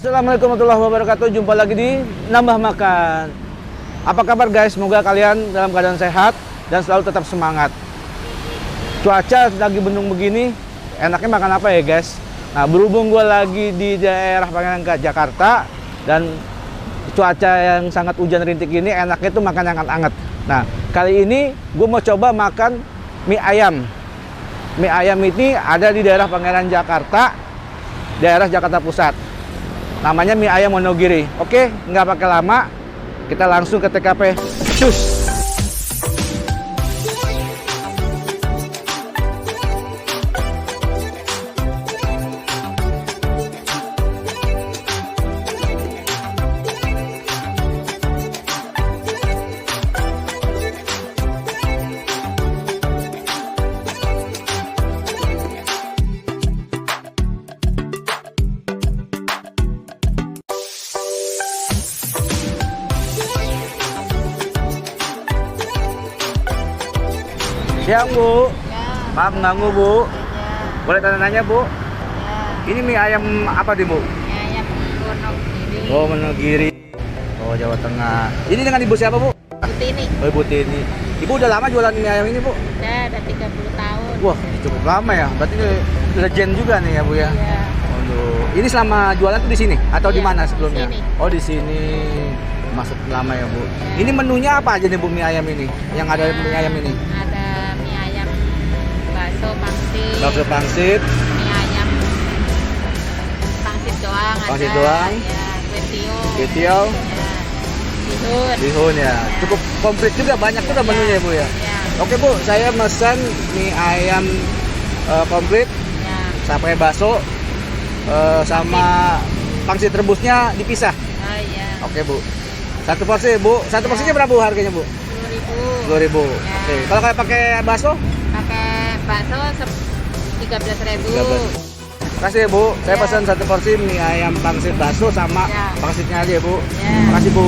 Assalamualaikum warahmatullahi wabarakatuh. Jumpa lagi di Nambah Makan. Apa kabar guys? Semoga kalian dalam keadaan sehat dan selalu tetap semangat. Cuaca lagi mendung begini, enaknya makan apa ya guys? Nah, berhubung gue lagi di daerah Pangalengan Jakarta dan cuaca yang sangat hujan rintik ini, enaknya itu makan yang hangat-hangat. Nah, kali ini gue mau coba makan mie ayam. Mie ayam ini ada di daerah Pangalengan Jakarta, daerah Jakarta Pusat. Namanya mie ayam Wonogiri. Oke, nggak pakai lama, kita langsung ke TKP. Cus! Siang Bu, Ya. maaf mengganggu Bu. Ya. Boleh tanya-tanya Bu? Ya. Ini mie ayam apa nih Bu? Ya, ayam Wonogiri. Oh, Wonogiri. Oh, Jawa Tengah. Ini dengan Ibu siapa Bu? Putih ini. Oh, Ibu Tini. Ibu udah lama jualan mie ayam ini Bu? Udah 30 tahun. Wah, cukup lama ya. Berarti ini legend juga nih ya Bu ya. Iya. Aduh. Ini selama jualan tuh di sini atau di Iya, mana di sebelumnya? sini. Oh, di sini. Masuk lama ya Bu. Ini menunya apa aja nih Bu mie ayam ini? Yang ada mie ayam ini? Ada mie ayam bakso pangsit. Bakso pangsit, Mie ayam pangsit doang Pangsit ada. doang. Ya, kuetio. Kuetio. Ya. Bihun. bihun ya. Cukup komplit juga, banyak juga menunya ya Bu ya. Ya. Oke Bu, saya pesan mie ayam komplit Ya. sampai bakso sama pangsit rebusnya dipisah. Oh iya. Oke Bu. Satu porsi Bu. Satu porsinya berapa Bu harganya Bu? 10.000. 2.000. Ya. Oke. Kalau kayak pakai bakso? Pakai bakso 13.000. 13. Makasih ya Bu. Saya Ya. pesan satu porsi mie ayam pangsit bakso sama Ya. pangsitnya aja ya Bu. Ya. Makasih Bu.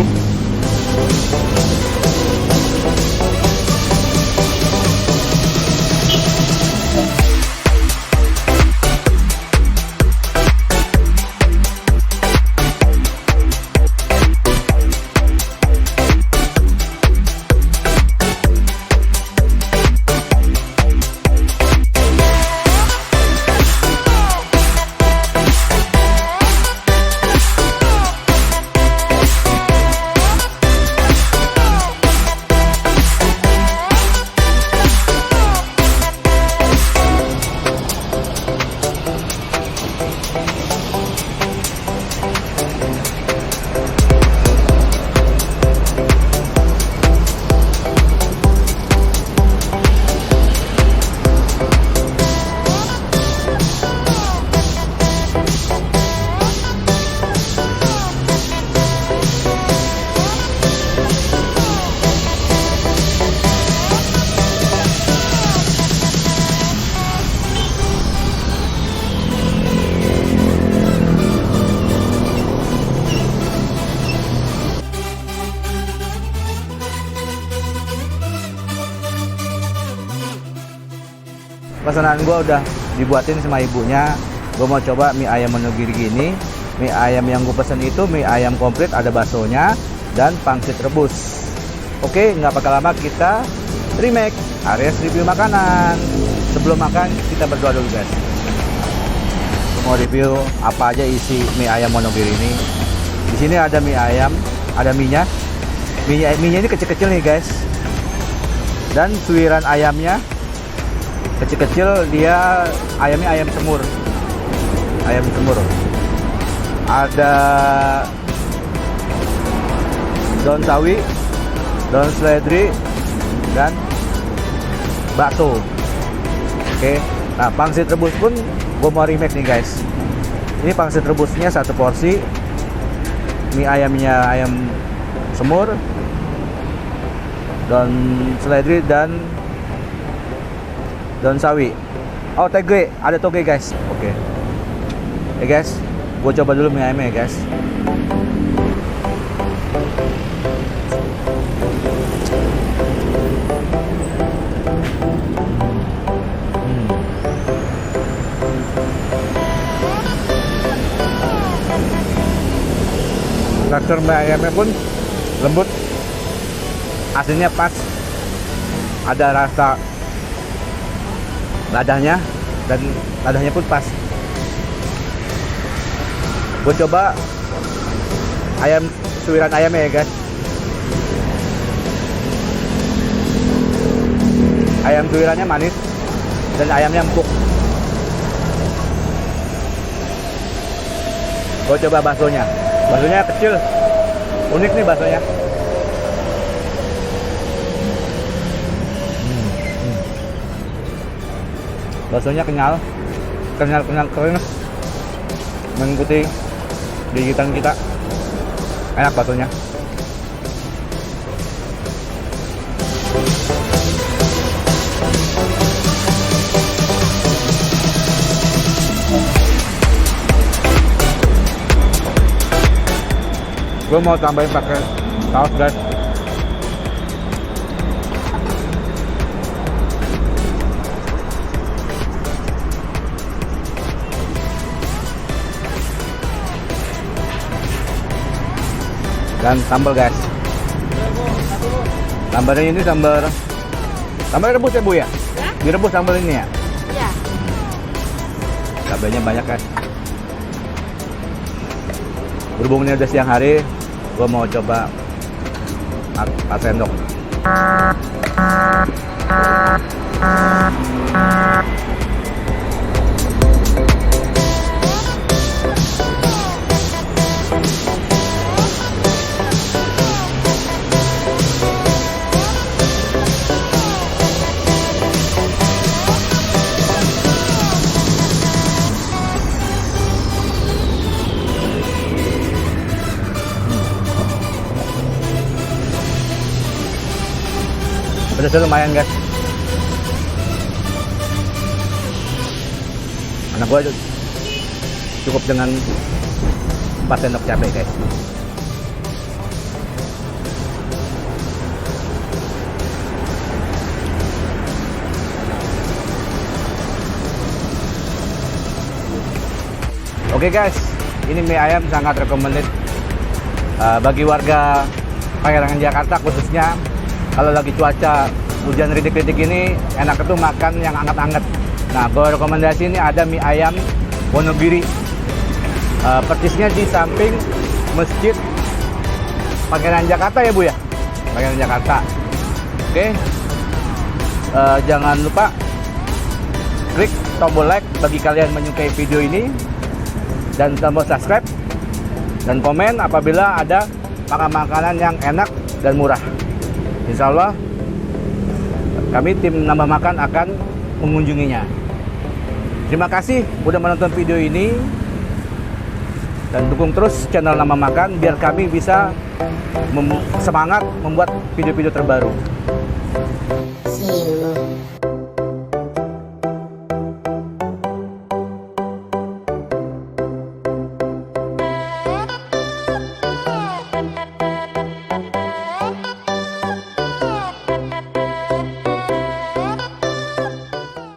Pesanan gue udah dibuatin sama ibunya. Gue mau coba mie ayam Wonogiri gini. Mie ayam yang gue pesen itu mie ayam komplit, ada baksonya dan pangsit rebus. Oke, nggak pakai lama, kita remake Aries review makanan. Sebelum makan kita berdoa dulu guys. Mau review apa aja isi mie ayam Wonogiri ini. Di sini ada mie ayam, ada minyak. Minyak ini kecil-kecil nih guys. Dan suiran ayamnya kecil-kecil, dia ayamnya ayam semur. Ayam semur. Ada daun sawi, daun seledri, dan bakso. Oke. Nah, pangsit rebus pun gue mau remake nih guys. Ini pangsit rebusnya satu porsi. Mie ayamnya ayam semur, daun seledri, dan daun sawi. Oh, toge, ada toge guys. Oke. Guys, gue coba dulu mie ayamnya ya guys. tekstur mie ayamnya pun lembut, asinnya pas, ada rasa ladahnya dan ladahnya pun pas. Gue coba ayam suiran ayamnya ya guys. Ayam suirannya manis dan ayamnya empuk. Gue coba baksonya. Baksonya kecil, unik nih baksonya. Baksonya kenyal, kering, mengikuti gigitan kita. Enak baksonya. Gue mau tambahin pakai saus guys. Dan sambal guys. Sambalnya ini sambal rebus ya Bu ya? Ya? Direbus sambal ini ya? Iya. Cabainya banyak guys. Berhubung ini udah siang hari, gua mau coba 4 sendok. Pedasnya lumayan guys. Anak gua cukup dengan 4 sendok cabai guys. Oke guys, ini mie ayam sangat recommended bagi warga Pangerangan Jakarta khususnya. Kalau lagi cuaca hujan rintik-rintik ini, enak itu makan yang anget-anget. Nah, gue rekomendasi ini ada mie ayam Wonogiri. Persisnya di samping Masjid Pangerangan Jakarta ya Bu ya? Pangerangan Jakarta. Oke. Jangan lupa klik tombol like bagi kalian menyukai video ini. Dan tombol subscribe. Dan komen apabila ada makanan yang enak dan murah. Insya Allah kami tim Nambah Makan akan mengunjunginya. Terima kasih sudah menonton video ini dan dukung terus channel Nambah Makan biar kami bisa semangat membuat video-video terbaru. See you.